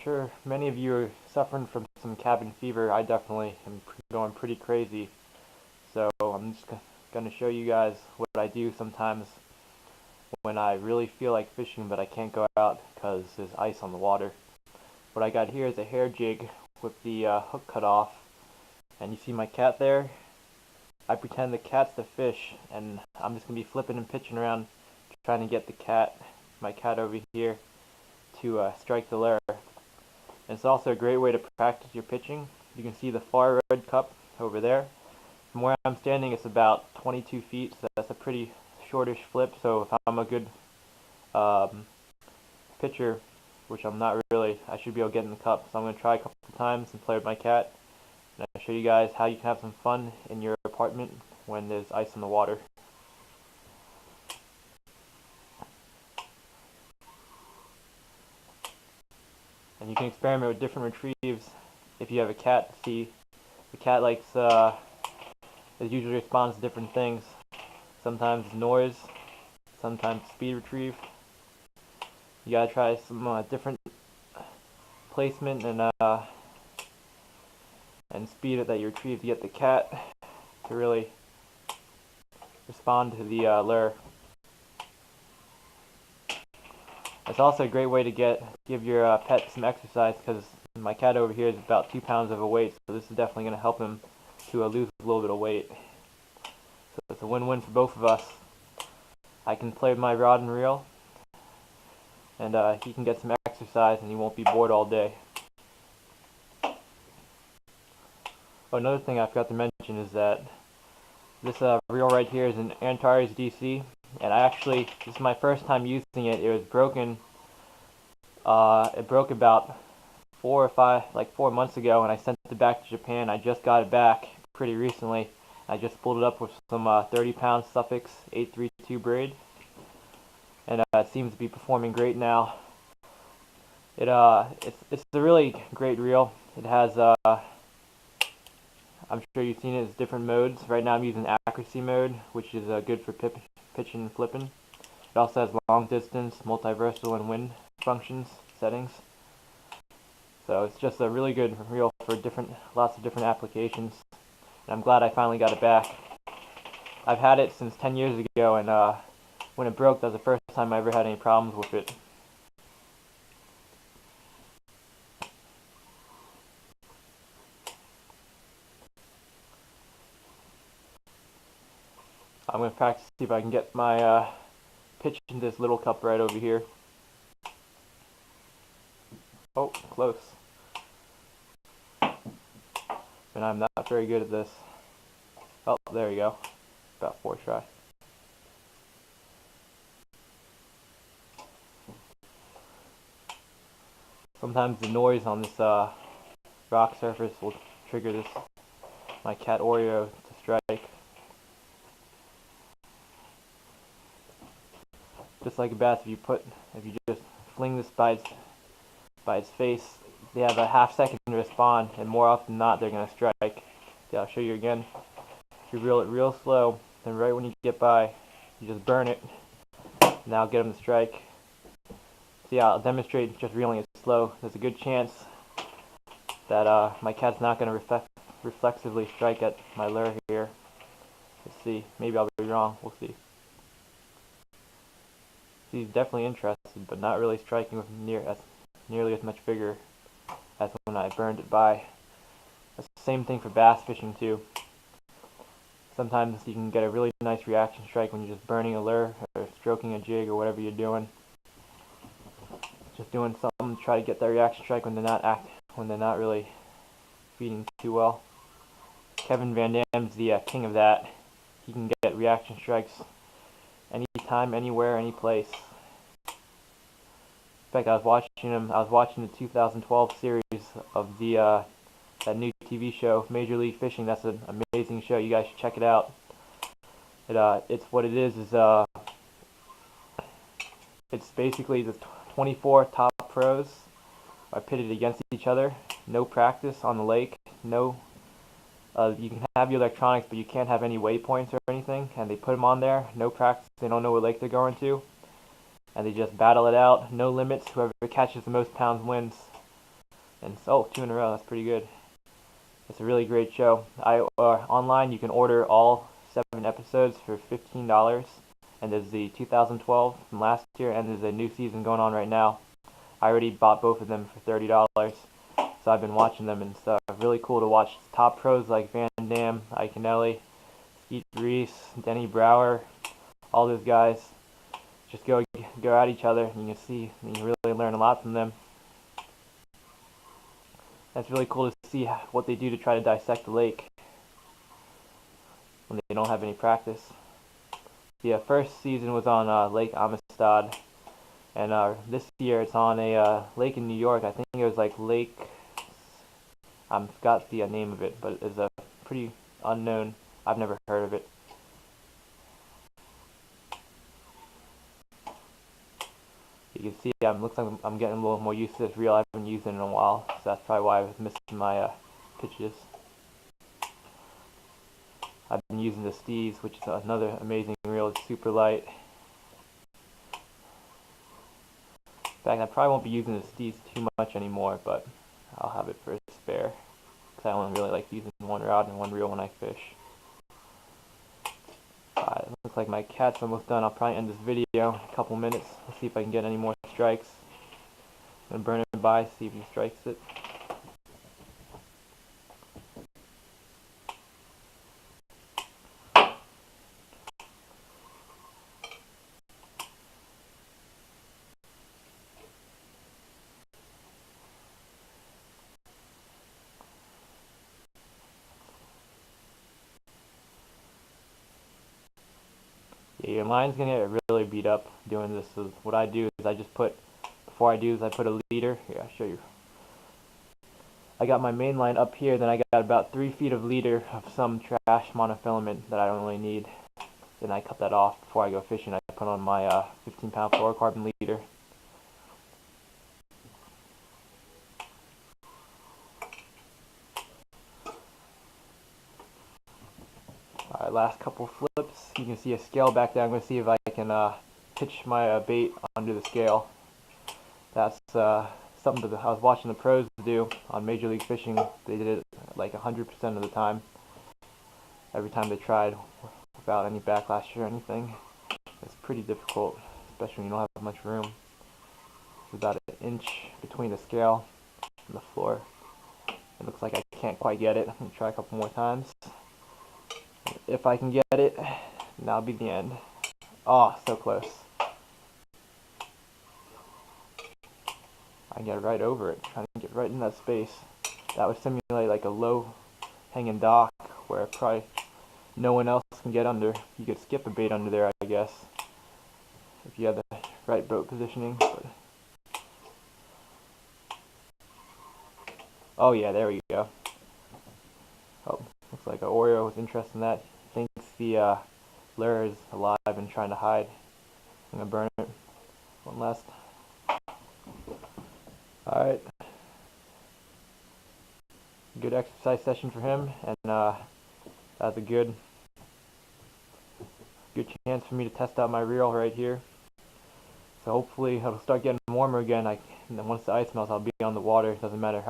sure many of you are suffering from some cabin fever. I definitely am going pretty crazy. So I'm just going to show you guys what I do sometimes when I really feel like fishing but I can't go out because there's ice on the water. What I got here is a hair jig with the hook cut off. And you see my cat there? I pretend the cat's the fish, and I'm just going to be flipping and pitching around trying to get my cat over here to strike the lure. And it's also a great way to practice your pitching. You can see the far red cup over there. From where I'm standing, it's about 22 feet, so that's a pretty shortish flip. So if I'm a good um, pitcher, which I'm not really, I should be able to get in the cup. So I'm going to try a couple of times and play with my cat. And I'll show you guys how you can have some fun in your apartment when there's ice in the water. And you can experiment with different retrieves if you have a cat. See, the cat likes, it usually responds to different things. Sometimes noise, sometimes speed retrieve. You gotta try some different placement and speed that you retrieve to get the cat to really respond to the lure. It's also a great way to give your pet some exercise, because my cat over here is about 2 pounds overweight, so this is definitely going to help him to lose a little bit of weight. So it's a win-win for both of us. I can play with my rod and reel, and he can get some exercise and he won't be bored all day. Oh, another thing I forgot to mention is that this reel right here is an Antares DC, and this is my first time using it. It was broken. It broke about 4 months ago, and I sent it back to Japan. I just got it back pretty recently. I just spooled it up with some 30-pound Suffix 832 braid, and it seems to be performing great now. It's a really great reel. It has I'm sure you've seen it as different modes. Right now I'm using accuracy mode, which is good for pitching and flipping. It also has long distance, multiversal, and wind functions settings. So it's just a really good reel for lots of different applications. And I'm glad I finally got it back. I've had it since 10 years ago, and when it broke, that was the first time I ever had any problems with it. I'm going to practice, see if I can get my pitch in this little cup right over here. Oh, close. And I'm not very good at this. Oh, there you go. About 4 try. Sometimes the noise on this rock surface will trigger my cat Oreo to strike. Just like a bass, if you just fling this by its face, they have a half second to respond, and more often than not, they're going to strike. Yeah, I'll show you again. If you reel it real slow, then right when you get by, you just burn it. Now get them to strike. See, I'll demonstrate just reeling it slow. There's a good chance that my cat's not going to reflexively strike at my lure here. Let's see. Maybe I'll be wrong. We'll see. He's definitely interested, but not really striking with nearly as much vigor as when I burned it by. That's the same thing for bass fishing too. Sometimes you can get a really nice reaction strike when you're just burning a lure or stroking a jig or whatever you're doing. Just doing something to try to get that reaction strike when they're not really feeding too well. Kevin Van Dam's the king of that. He can get reaction strikes anytime, anywhere, any place. In fact, I was watching the 2012 series of that new TV show, Major League Fishing. That's an amazing show. You guys should check it out. It's what it is it's basically the 24 top pros are pitted against each other. No practice on the lake. No, you can have your electronics, but you can't have any waypoints or anything. And they put them on there. No practice. They don't know what lake they're going to, and they just battle it out. No limits. Whoever catches the most pounds wins. And so, 2 in a row, that's pretty good. It's a really great show. Online you can order all 7 episodes for $15, and there's the 2012 from last year, and there's a new season going on right now. I already bought both of them for $30, so I've been watching them, and it's really cool to watch top pros like Van Damme, Iaconelli, Skeet Reese, Denny Brower, all those guys just go at each other, and you can see, and you really learn a lot from them. It's really cool to see what they do to try to dissect the lake when they don't have any practice. The first season was on Lake Amistad, and this year it's on a lake in New York. I think it was like Lake, I forgot the name of it, but it's a pretty unknown. I've never heard of it. You can see looks like I'm getting a little more used to this reel. I haven't used it in a while, so that's probably why I was missing my pitches. I've been using the Steez, which is another amazing reel. It's super light. In fact, I probably won't be using the Steez too much anymore, but I'll have it for a spare, because I don't really like using one rod and one reel when I fish. It looks like my cat's almost done. I'll probably end this video in a couple minutes. Let's see if I can get any more strikes. I'm going to burn it by, see if he strikes it. Yeah, your line's gonna get really beat up doing this. So what I do is I just put, before I do is I put a leader. Here, I'll show you. I got my main line up here, then I got about 3 feet of leader of some trash monofilament that I don't really need. Then I cut that off before I go fishing. I put on my 15-pound fluorocarbon leader. Alright, last couple flips. You can see a scale back there. I'm going to see if I can pitch my bait under the scale. That's something that I was watching the pros do on Major League Fishing. They did it like 100% of the time. Every time they tried, without any backlash or anything. It's pretty difficult, especially when you don't have much room. There's about an inch between the scale and the floor. It looks like I can't quite get it. I'm going to try a couple more times. If I can get it, that'll be the end. Oh, so close. I can get right over it, trying to get right in that space. That would simulate like a low hanging dock where probably no one else can get under. You could skip a bait under there, I guess, if you had the right boat positioning. But oh yeah, there we go. Oh, looks like an Oreo was interested in that. Thinks the lure is alive and trying to hide. I'm gonna burn it one last. Alright. Good exercise session for him, and that's a good chance for me to test out my reel right here. So hopefully it'll start getting warmer again. And then once the ice melts, I'll be on the water. It doesn't matter